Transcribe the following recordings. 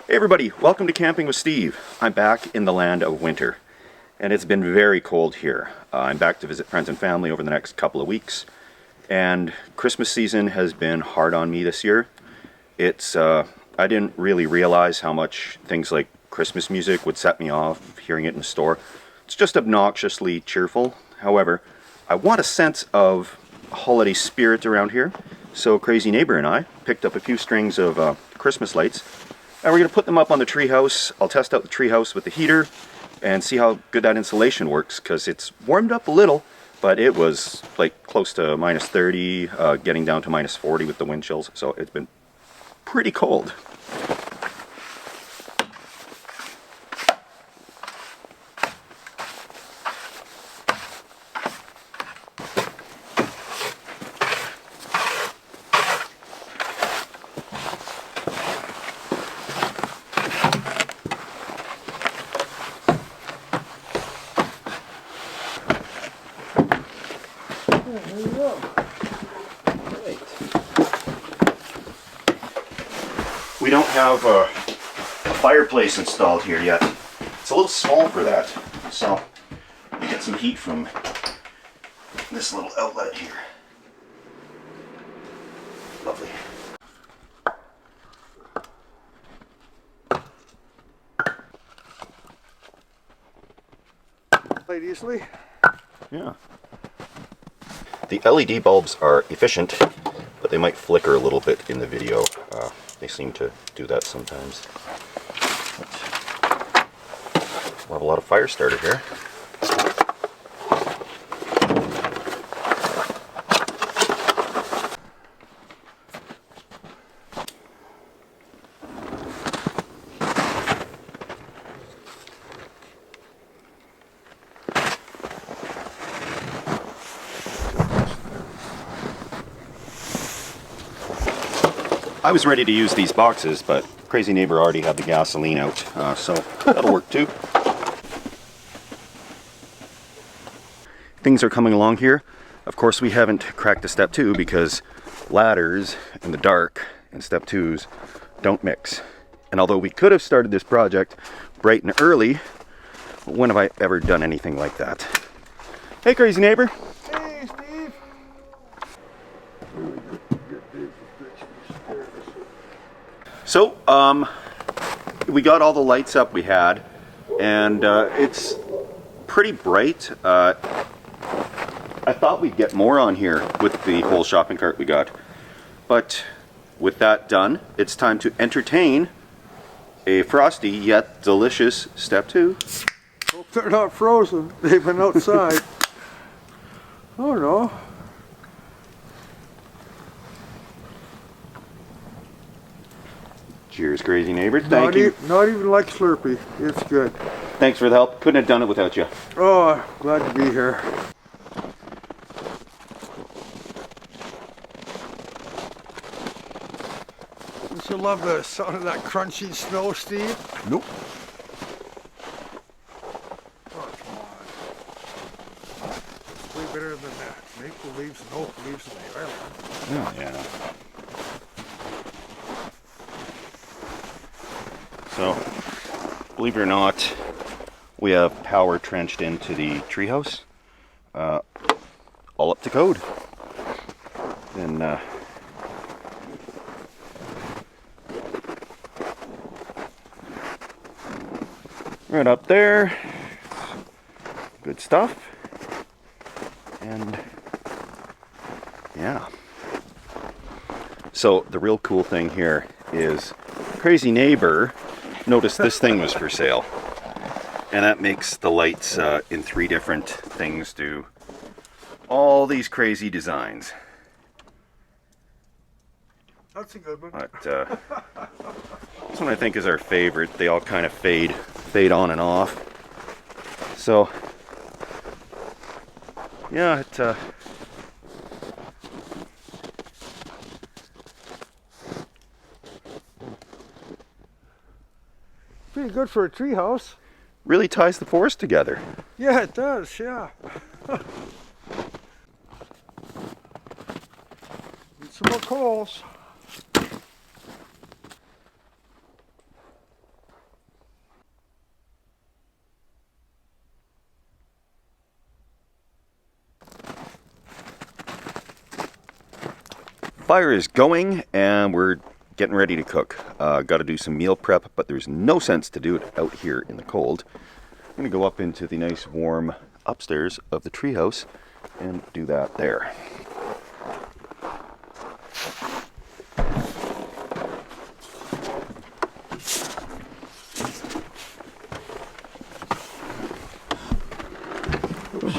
Hey everybody, welcome to Camping with Steve. I'm back in the land of winter, and it's been very cold here. I'm back to visit friends and family over the next couple of weeks, and Christmas season has been hard on me this year. I didn't really realize how much things like Christmas music would set me off hearing it in the store. It's just obnoxiously cheerful. However, I want a sense of holiday spirit around here, so Crazy Neighbor and I picked up a few strings of Christmas lights, and we're going to put them up on the treehouse. I'll test out the treehouse with the heater and see how good that insulation works, because it's warmed up a little, but it was like close to minus 30, getting down to minus 40 with the wind chills, so it's been pretty cold. There you go. Right. We don't have a fireplace installed here yet. It's a little small for that, so we get some heat from this little outlet here. Lovely. Quite easily. Yeah. The LED bulbs are efficient, but they might flicker a little bit in the video. They seem to do that sometimes. But we'll have a lot of fire starter here. I was ready to use these boxes, but Crazy Neighbor already had the gasoline out, so that'll work too. Things are coming along here. Of course, we haven't cracked to step 2 because ladders in the dark and step 2s don't mix. And although we could have started this project bright and early, when have I ever done anything like that? Hey, Crazy Neighbor. Hey, Steve. So, we got all the lights up we had, and it's pretty bright. I thought we'd get more on here with the whole shopping cart we got, but with that done, it's time to entertain a frosty yet delicious step 2. Hope they're not frozen. They've been outside. Oh no. Cheers, Crazy Neighbor. Thank you. Not even like Slurpee. It's good. Thanks for the help. Couldn't have done it without you. Oh, glad to be here. Don't you love the sound of that crunchy snow, Steve? Nope. Oh, come on. It's way better than that maple leaves and oak leaves in the island. Oh, yeah. So, believe it or not, we have power trenched into the treehouse, all up to code. And right up there, good stuff. And yeah. So the real cool thing here is Crazy Neighbor noticed this thing was for sale, and that makes the lights in 3 different things do all these crazy designs. That's a good one. But this one I think is our favorite. They all kind of fade on and off. So yeah, it pretty good for a treehouse. really ties the forest together. Yeah, it does, yeah. Need some more coals. fire is going and we're getting ready to cook. Got to do some meal prep, but there's no sense to do it out here in the cold. I'm going to go up into the nice warm upstairs of the treehouse and do that there.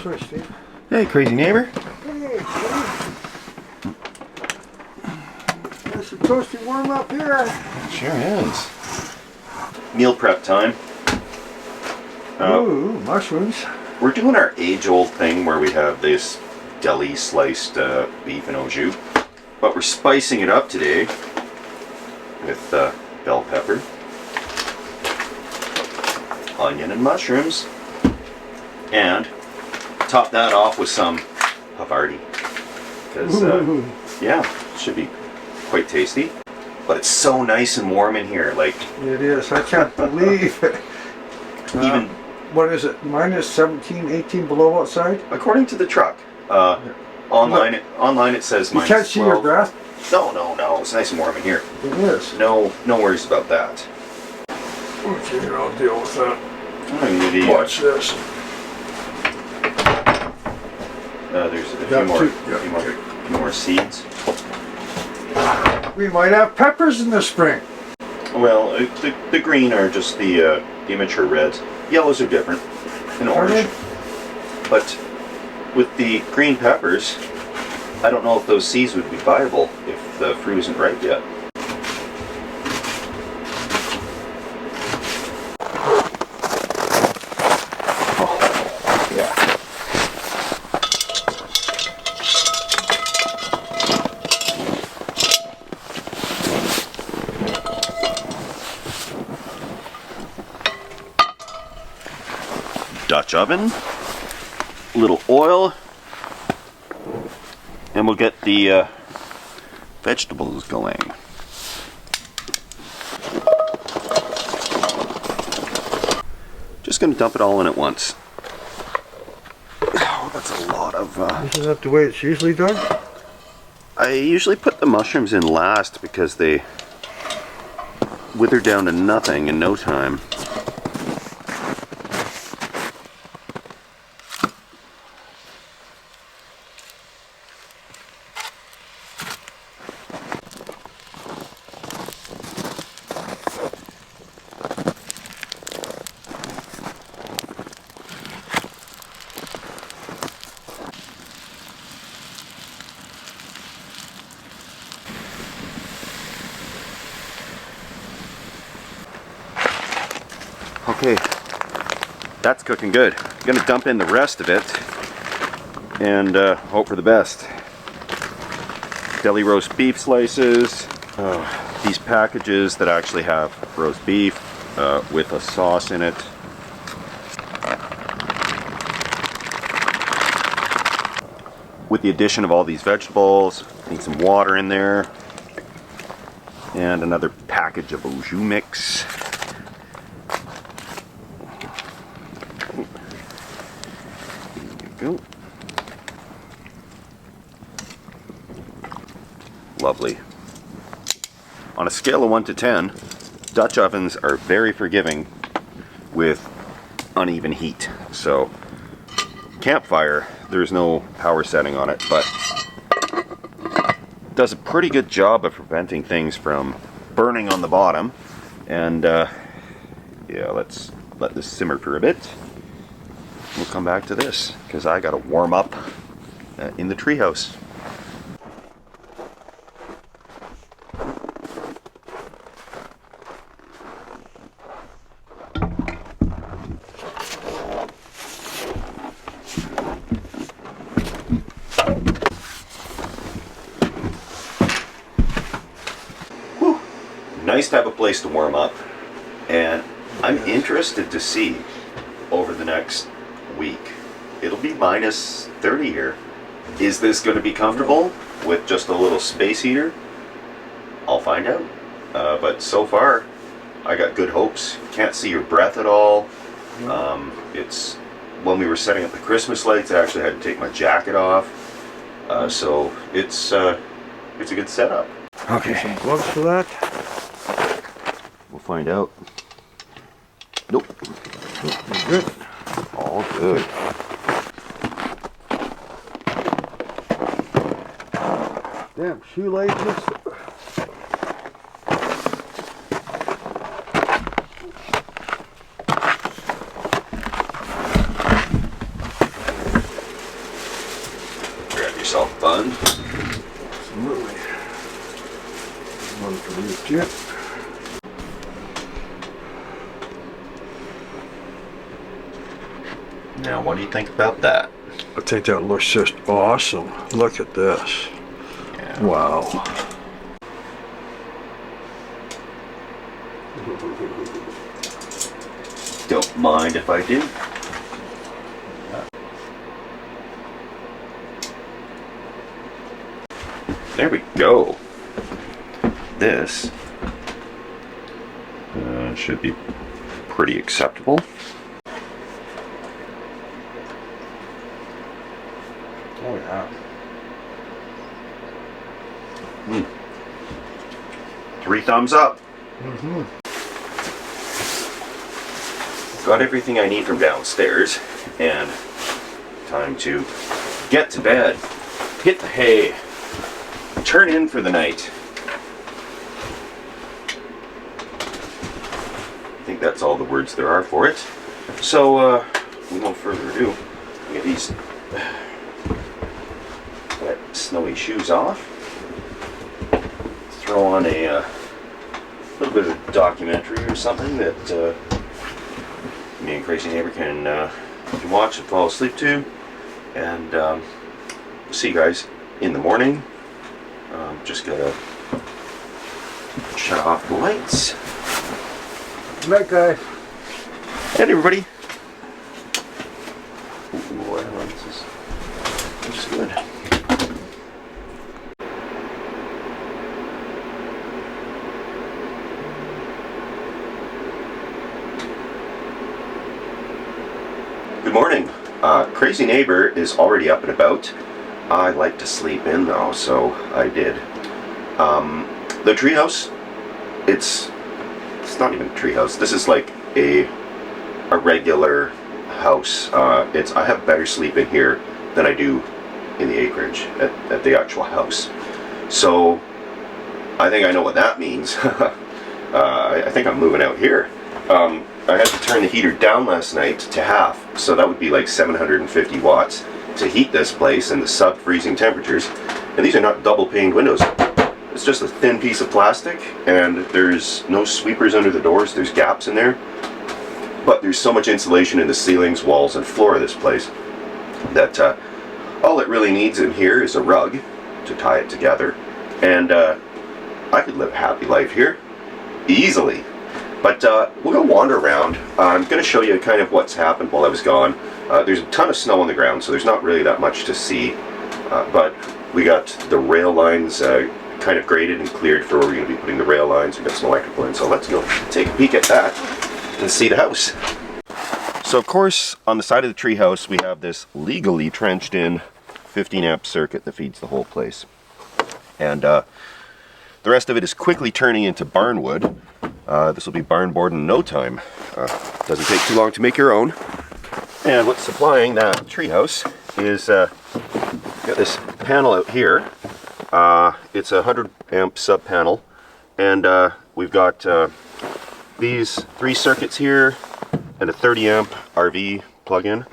Sorry, Steve. Hey, crazy neighbor. Hey, Steve. It's a toasty warm up here. It sure is. Meal prep time. Ooh, mushrooms. We're doing our age-old thing where we have this deli sliced beef and au jus, but we're spicing it up today with bell pepper, onion and mushrooms, and top that off with some Havarti. Because, yeah, it should be quite tasty. But it's so nice and warm in here. Like, It is. I can't believe it. even What is it? Minus 17, 18 below outside? according to the truck, online it says You minus can't see 12. your breath? No. It's nice and warm in here. It is. No worries about that. Okay, I'll deal with that. Watch this. There's a few Got more, two. few more seeds. We might have peppers in the spring. Well, the green are just the immature reds. Yellows are different, and Are orange. they? But with the green peppers, I don't know if those seeds would be viable if the fruit isn't ripe yet. Yeah. Dutch oven, a little oil, and we'll get the vegetables going. Just gonna dump it all in at once. Oh, that's a lot of. Isn't that the way it's usually done? I usually put the mushrooms in last because they wither down to nothing in no time. Okay, that's cooking good. I'm gonna dump in the rest of it and hope for the best. Deli roast beef slices, these packages that actually have roast beef with a sauce in it. With the addition of all these vegetables, need some water in there, and another package of au jus mix. Go. Lovely. On a scale of 1 to 10, Dutch ovens are very forgiving with uneven heat. So, campfire, there's no power setting on it, but does a pretty good job of preventing things from burning on the bottom. And yeah, let's let this simmer for a bit. We'll come back to this because I gotta warm up in the treehouse. Whew. Nice to have a place to warm up, and I'm interested to see over the next week. It'll be minus 30 here. Is this going to be comfortable with just a little space heater? I'll find out. But so far, I got good hopes. Can't see your breath at all. It's when we were setting up the Christmas lights, I actually had to take my jacket off. So it's it's a good setup. Okay. Some gloves for that. We'll find out. Nope. You're good. All good. Damn shoelaces. Grab yourself a bun. Absolutely. One for you, Jim. Now, what do you think about that? I think that looks just awesome. Look at this. Yeah. Wow. Don't mind if I do. There we go. This should be pretty acceptable. Oh yeah. 3 thumbs up. Mm-hmm. Got everything I need from downstairs, and time to get to bed, hit the hay, turn in for the night. I think that's all the words there are for it. So, with no further ado, get these wet, snowy shoes off. Throw on a little bit of a documentary or something that me and Crazy Neighbor can watch and fall asleep to. And see you guys in the morning. Just gotta shut off the lights. Good night, guys. And everybody. Ooh, this is good. Good morning. Crazy Neighbor is already up and about. I like to sleep in though, so I did. The treehouse, it's not even a treehouse. This is like a regular house. I have better sleep in here than I do in the acreage at the actual house. So I think I know what that means. I think I'm moving out here. I had to turn the heater down last night to half, so that would be like 750 watts to heat this place in the sub-freezing temperatures. And these are not double-paned windows. It's just a thin piece of plastic, and there's no sweepers under the doors. There's gaps in there, but there's so much insulation in the ceilings, walls, and floor of this place that all it really needs in here is a rug to tie it together, and I could live a happy life here easily. But we'll go wander around. I'm going to show you kind of what's happened while I was gone. There's a ton of snow on the ground, so there's not really that much to see. But we got the rail lines kind of graded and cleared for where we're going to be putting the rail lines. We've got some electrical in, so let's go take a peek at that and see the house. So of course, on the side of the treehouse, we have this legally trenched in 15 amp circuit that feeds the whole place. And the rest of it is quickly turning into barn wood. This will be barn board in no time. Doesn't take too long to make your own. And what's supplying that treehouse is got this panel out here. It's a 100 amp sub panel, and we've got these 3 circuits here and a 30 amp RV plug-in,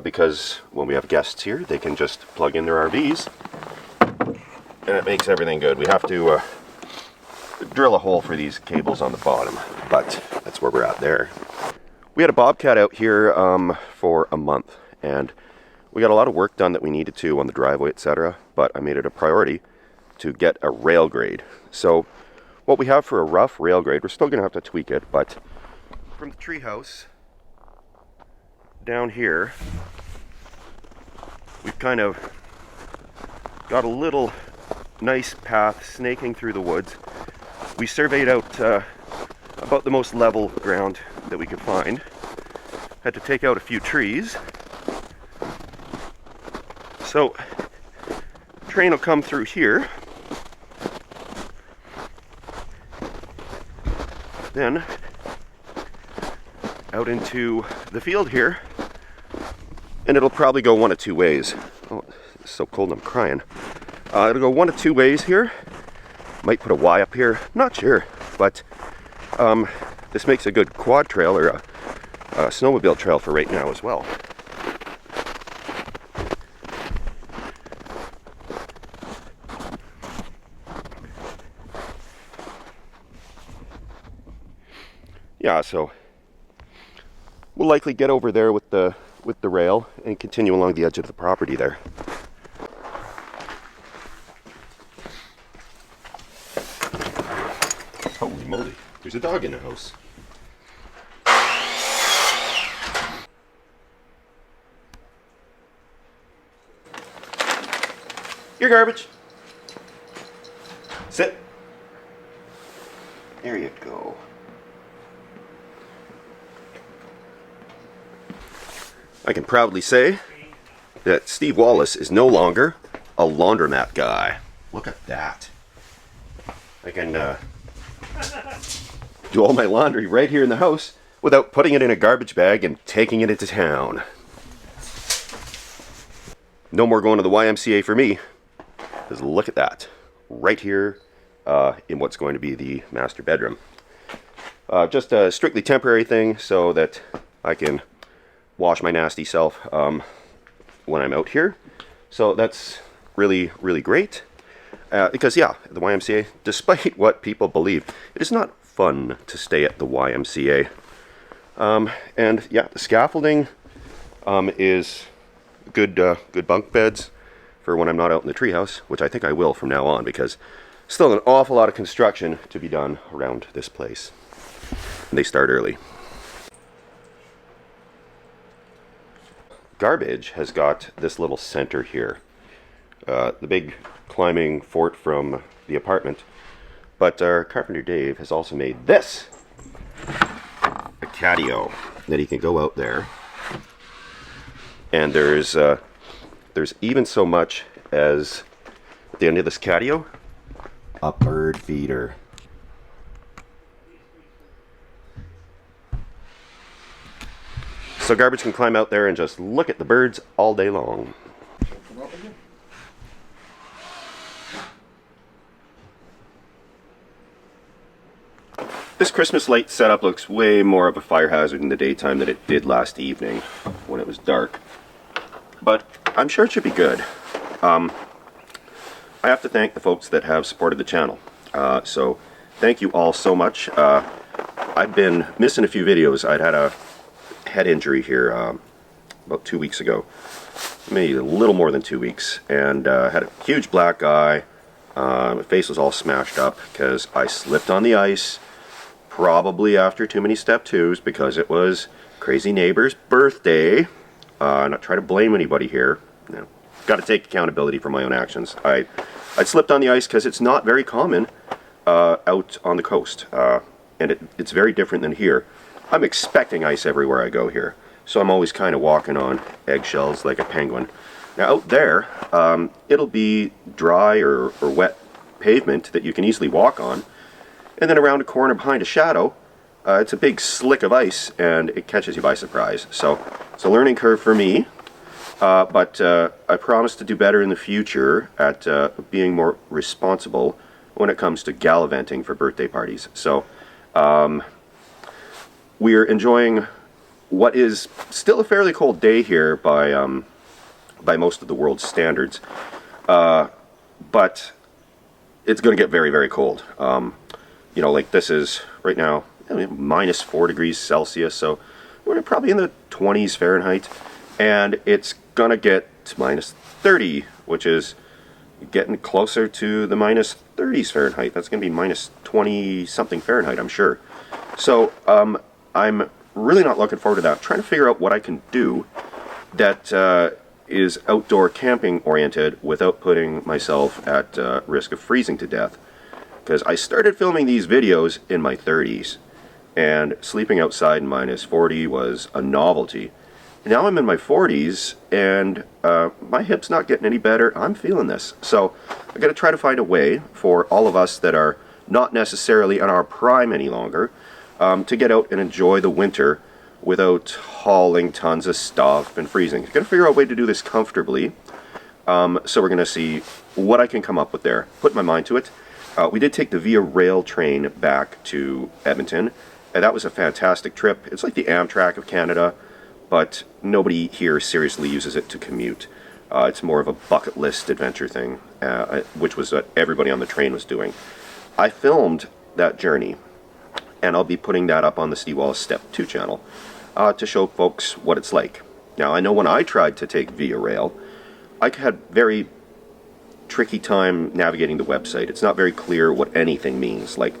because when we have guests here, they can just plug in their RVs, and it makes everything good. We have to drill a hole for these cables on the bottom, but that's where we're at there. We had a bobcat out here for a month, and we got a lot of work done that we needed to on the driveway, etc., but I made it a priority to get a rail grade. So what we have for a rough rail grade, we're still going to have to tweak it, but from the treehouse down here, we've kind of got a little nice path snaking through the woods. We surveyed out about the most level ground that we could find. Had to take out a few trees. So train will come through here, then out into the field here, and it'll probably go one of two ways. Oh, it's so cold I'm crying. It'll go one of two ways here. Might put a Y up here, not sure, but this makes a good quad trail or a snowmobile trail for right now as well. Yeah, so we'll likely get over there with the rail and continue along the edge of the property there. Holy moly, there's a dog in the house. Your garbage. Sit. There you go. I can proudly say that Steve Wallis is no longer a laundromat guy. Look at that. I can do all my laundry right here in the house without putting it in a garbage bag and taking it into town. No more going to the YMCA for me. Because look at that. Right here in what's going to be the master bedroom. Just a strictly temporary thing so that I can wash my nasty self when I'm out here. So that's really, really great. Because yeah, the YMCA, despite what people believe, it is not fun to stay at the YMCA. And yeah, the scaffolding is good bunk beds for when I'm not out in the treehouse, which I think I will from now on, because still an awful lot of construction to be done around this place. And they start early. Garbage has got this little center here. The big climbing fort from the apartment. But our carpenter Dave has also made this a catio that he can go out there. And there's even so much as at the end of this catio, a bird feeder. So garbage can climb out there and just look at the birds all day long. This Christmas light setup looks way more of a fire hazard in the daytime than it did last evening when it was dark. But I'm sure it should be good. I have to thank the folks that have supported the channel. So thank you all so much. I've been missing a few videos. I'd had a head injury here about 2 weeks ago. Maybe a little more than 2 weeks. And had a huge black eye. My face was all smashed up because I slipped on the ice. Probably after too many step twos, because it was crazy neighbor's birthday. Not trying to blame anybody here. You know, got to take accountability for my own actions. I slipped on the ice because it's not very common out on the coast, and it's very different than here. I'm expecting ice everywhere I go here, so I'm always kind of walking on eggshells like a penguin. Now out there, it'll be dry or wet pavement that you can easily walk on. And then around a corner behind a shadow, it's a big slick of ice, and it catches you by surprise. So it's a learning curve for me, but I promise to do better in the future at being more responsible when it comes to gallivanting for birthday parties. So we're enjoying what is still a fairly cold day here by most of the world's standards, but it's going to get very, very cold. You know, like this is right now minus 4 degrees Celsius, so we're probably in the 20s Fahrenheit, and it's gonna get to minus 30, which is getting closer to the minus 30s Fahrenheit. That's gonna be minus 20 something Fahrenheit, I'm sure. So I'm really not looking forward to that. I'm trying to figure out what I can do that is outdoor camping oriented without putting myself at risk of freezing to death. Because I started filming these videos in my 30s, and sleeping outside in minus 40 was a novelty. Now I'm in my 40s, and my hip's not getting any better. I'm feeling this. So I got to try to find a way for all of us that are not necessarily in our prime any longer to get out and enjoy the winter without hauling tons of stuff and freezing. Got to figure out a way to do this comfortably. So we're going to see what I can come up with there. Put my mind to it. We did take the Via Rail train back to Edmonton, and that was a fantastic trip. It's like the Amtrak of Canada, but nobody here seriously uses it to commute. It's more of a bucket list adventure thing, which was what everybody on the train was doing. I filmed that journey, and I'll be putting that up on the Steve Wallis Step 2 channel to show folks what it's like. Now, I know when I tried to take Via Rail, I had very tricky time navigating the website. It's not very clear what anything means. Like,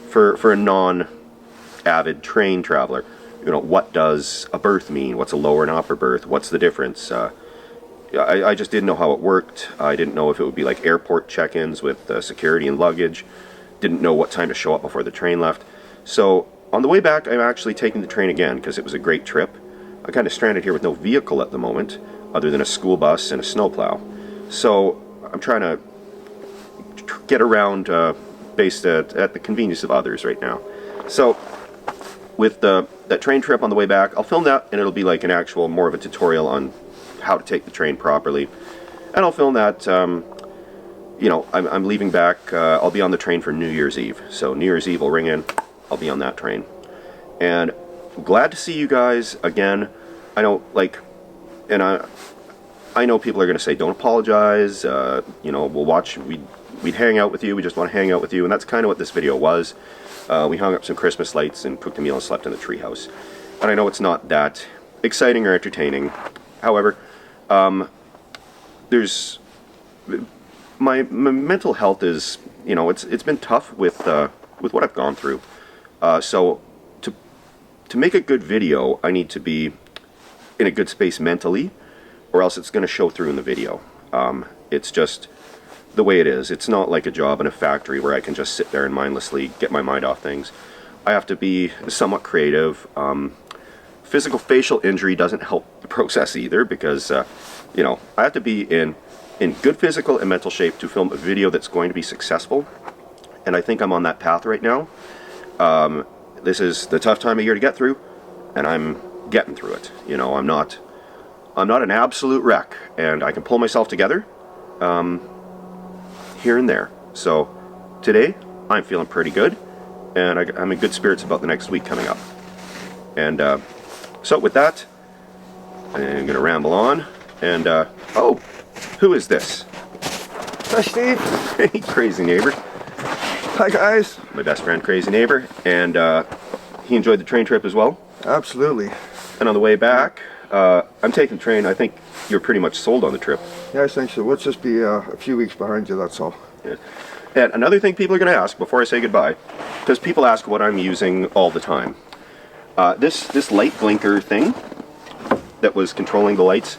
for a non-avid train traveler, you know, what does a berth mean? What's a lower and upper berth? What's the difference? I just didn't know how it worked. I didn't know if it would be like airport check-ins with security and luggage. Didn't know what time to show up before the train left. So on the way back, I'm actually taking the train again because it was a great trip. I'm kind of stranded here with no vehicle at the moment, other than a school bus and a snowplow. So I'm trying to get around based at the convenience of others right now. So with that train trip on the way back, I'll film that, and it'll be like an actual, more of a tutorial on how to take the train properly. And I'll film that, you know, I'm leaving back, I'll be on the train for New Year's Eve. So New Year's Eve will ring in, I'll be on that train. And I'm glad to see you guys again. I know, like, and I know people are going to say, don't apologize, you know, we'll watch, we'd hang out with you, we just want to hang out with you, and that's kind of what this video was. We hung up some Christmas lights and cooked a meal and slept in the treehouse. And I know it's not that exciting or entertaining. However, there's, my mental health is, you know, it's been tough with what I've gone through. So to make a good video, I need to be in a good space mentally, or else it's going to show through in the video. It's just the way it is. It's not like a job in a factory where I can just sit there and mindlessly get my mind off things. I have to be somewhat creative. Physical facial injury doesn't help the process either, because you know, I have to be in good physical and mental shape to film a video that's going to be successful, and I think I'm on that path right now. This is the tough time of year to get through, and I'm getting through it. You know, I'm not an absolute wreck, and I can pull myself together here and there. So today I'm feeling pretty good, and I'm in good spirits about the next week coming up. And so with that, I'm gonna ramble on. And oh, who is this? Hi, Steve. Hey, crazy neighbor. Hi, guys. My best friend, crazy neighbor, and he enjoyed the train trip as well. Absolutely. And on the way back, I'm taking the train. I think you're pretty much sold on the trip. Yeah, I think so. We'll just be a few weeks behind you, that's all. Yeah. And another thing people are going to ask before I say goodbye, because people ask what I'm using all the time. This light blinker thing that was controlling the lights,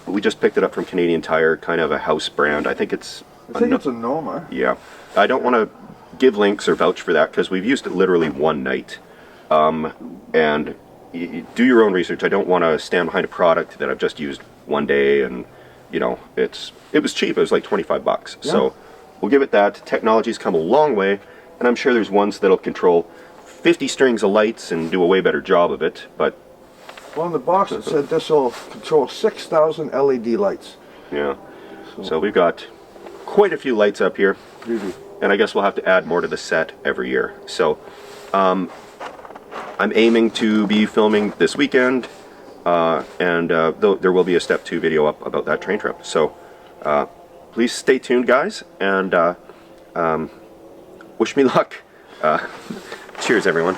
we just picked it up from Canadian Tire, kind of a house brand. I think it's a Noma. Yeah. I don't want to give links or vouch for that because we've used it literally one night. And do your own research. I don't want to stand behind a product that I've just used one day, and you know, it was cheap. It was like 25 bucks. Yeah. So we'll give it that. Technology's come a long way, and I'm sure there's ones that'll control 50 strings of lights and do a way better job of it. But well, in the box it said this will control 6,000 LED lights. Yeah. So we've got quite a few lights up here. And I guess we'll have to add more to the set every year. So I'm aiming to be filming this weekend, and there will be a step 2 video up about that train trip. So please stay tuned, guys, and wish me luck. Cheers, everyone.